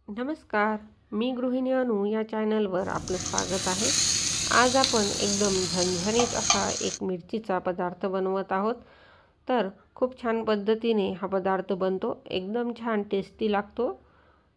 नमस्कार, मी गृहिणी अनु या चॅनलवर आपलं स्वागत आहे। आज आपण एकदम झणझणीत असा एक मिरचीचा पदार्थ बनवत आहोत। तर खूप छान पद्धतीने हा पदार्थ बनतो, एकदम छान टेस्टी लागतो।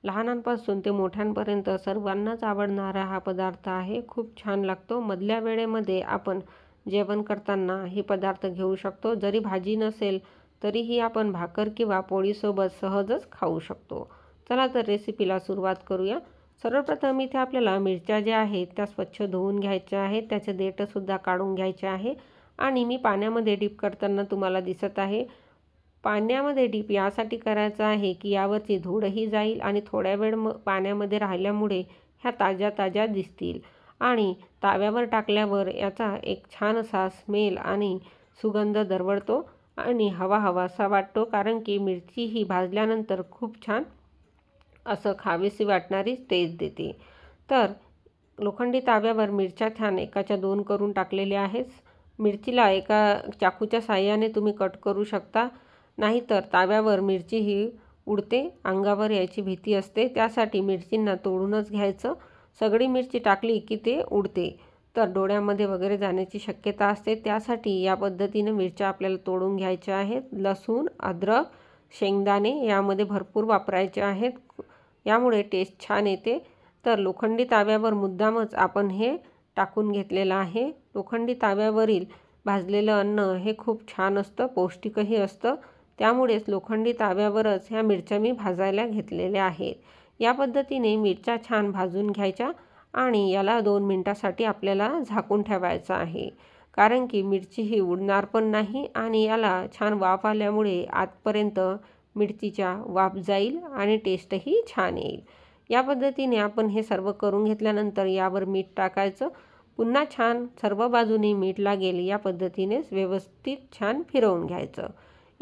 लहानांपासून ते मोठ्यांपर्यंत सर्वांनाच आवडणारा हा पदार्थ आहे। खूप छान लागतो। मधल्या वेळेमध्ये आपण जेवण करताना हे पदार्थ घेऊ शकतो। जरी भाजी नसेल तरीही आपण भाकर किंवा पोळीसोबत सहजच खाऊ शकतो। चला तर रेसिपीला सुरुवात करूया। सर्वप्रथम इथे आपल्याला मिरच्या ज्या आहेत त्या स्वच्छ धुवून घ्यायच्या आहेत, त्याचे देठसुद्धा काढून घ्यायचे आहे। आणि मी पाण्यामध्ये डीप करताना तुम्हाला दिसत आहे। पाण्यामध्ये डीप यासाठी करायचं आहे की यावरची धूळही जाईल आणि थोड्या वेळ पाण्यामध्ये राहिल्यामुळे ह्या ताज्या ताज्या दिसतील आणि ताव्यावर टाकल्यावर याचा एक छान असा स्मेल आणि सुगंध दरवळतो आणि हवा हवासा वाटतो, कारण की मिरची ही भाजल्यानंतर खूप छान असं खावीशी वाटणारी टेस्ट देते। तर लोखंडी ताव्यावर मिरच्या छान एकाच्या 2 करून टाकलेल्या आहेत। मिरचीला एका चाकूच्या साहाय्याने तुम्ही कट करू शकता, नाहीतर ताव्यावर मिरची ही उडते, अंगावर यायची भीती असते, त्यासाठी मिरचींना तोडूनच घ्यायचं। सगळी मिरची टाकली की ते उडते, तर डोळ्यामध्ये वगैरे जाण्याची शक्यता असते, त्यासाठी या पद्धतीने मिरच्या आपल्याला तोडून घ्यायच्या आहेत। लसूण, अद्रक, शेंगदाणे यामध्ये भरपूर वापरायचे आहेत, यामुळे टेस्ट छान येते। तर लोखंडी ताव्यावर मुद्दामच आपण हे टाकून घेतलेलं आहे। लोखंडी ताव्यावरील भाजलेलं अन्न हे खूप छान असतं, पौष्टिकही असतं, त्यामुळेच लोखंडी ताव्यावरच ह्या मिरच्या मी भाजायला घेतलेल्या आहेत। या पद्धतीने मिरच्या छान भाजून घ्यायच्या आणि याला 2 मिनिटासाठी आपल्याला झाकून ठेवायचं आहे, कारण की मिरची ही उडणार पण नाही आणि याला छान वाफ आल्यामुळे आतपर्यंत मिरचीच्या वाफ जाईल आणि टेस्टही छान येईल। या पद्धतीने आपण हे सर्व करून घेतल्यानंतर यावर मीठ टाकायचं। पुन्हा छान सर्व बाजूनी मीठ लागेल या पद्धतीनेच व्यवस्थित छान फिरवून घ्यायचं।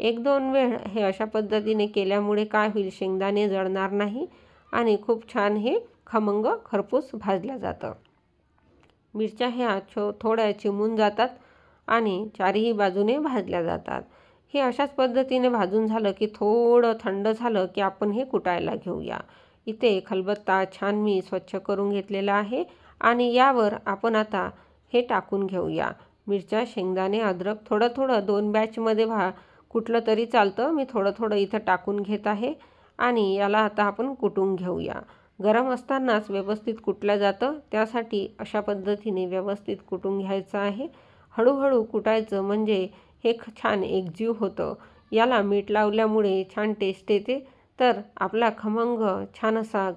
1-2 वेळ हे अशा पद्धतीने केल्यामुळे काय होईल, शेंगदाणे जळणार नाही आणि खूप छान हे खमंग खरपूस भाजलं जातं। मिरच्या ह्या थोड्या चिमून जातात आणि चारही बाजूने भाजल्या जातात। हे अशाच पद्धतीने भाजून झालं की थोडं थंड झालं की आपण हे कुटायला घेऊया। इथे खलबत्ता छान मी स्वच्छ करून घेतलेला आहे आणि यावर आपण आता हे टाकून घेऊया। मिरच्या, शेंगदाणे, अद्रक थोडं थोडं 2 बॅचमध्ये कुटलं तरी चालतं, मी थोडं थोडं इथं टाकून घेत आहे आणि याला आता आपण कुटून घेऊया। गरम असतानाच व्यवस्थित कुटलं जातं, त्यासाठी अशा पद्धतीने व्यवस्थित कुटून घ्यायचं आहे। हळूहळू कुटायचं, म्हणजे हे छान एकजीव होतं। याला मीठ लावल्यामुळे छान टेस्ट येते। तर आपला खमंग छान असा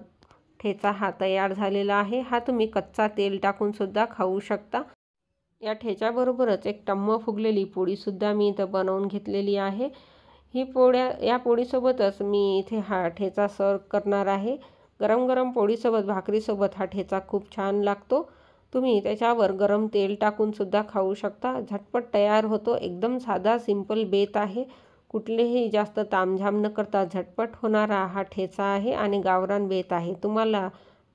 ठेचा हा तयार झालेला आहे। हा तुम्ही कच्चा तेल टाकून सुद्धा खाऊ शकता। या ठेच्याबरोबरच एक टम्म फुगलेली पोळीसुद्धा मी इथं बनवून घेतलेली आहे। या पोळीसोबतच मी इथे हा ठेचा सर्व करणार आहे। गरम गरम पोळीसोबत, भाकरीसोबत हा ठेचा खूप छान लागतो। तुम्ही त्याच्यावर गरम तेल टाकून सुद्धा खाऊ शकता। झटपट तयार होतो, एकदम साधा सिंपल बेत आहे। कुठलेही जास्त तामझाम न करता झटपट होणारा हा ठेचा आहे आणि गावरान बेत आहे। तुम्हाला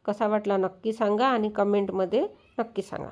कसा वाटला नक्की सांगा आणि कमेंटमध्ये नक्की सांगा।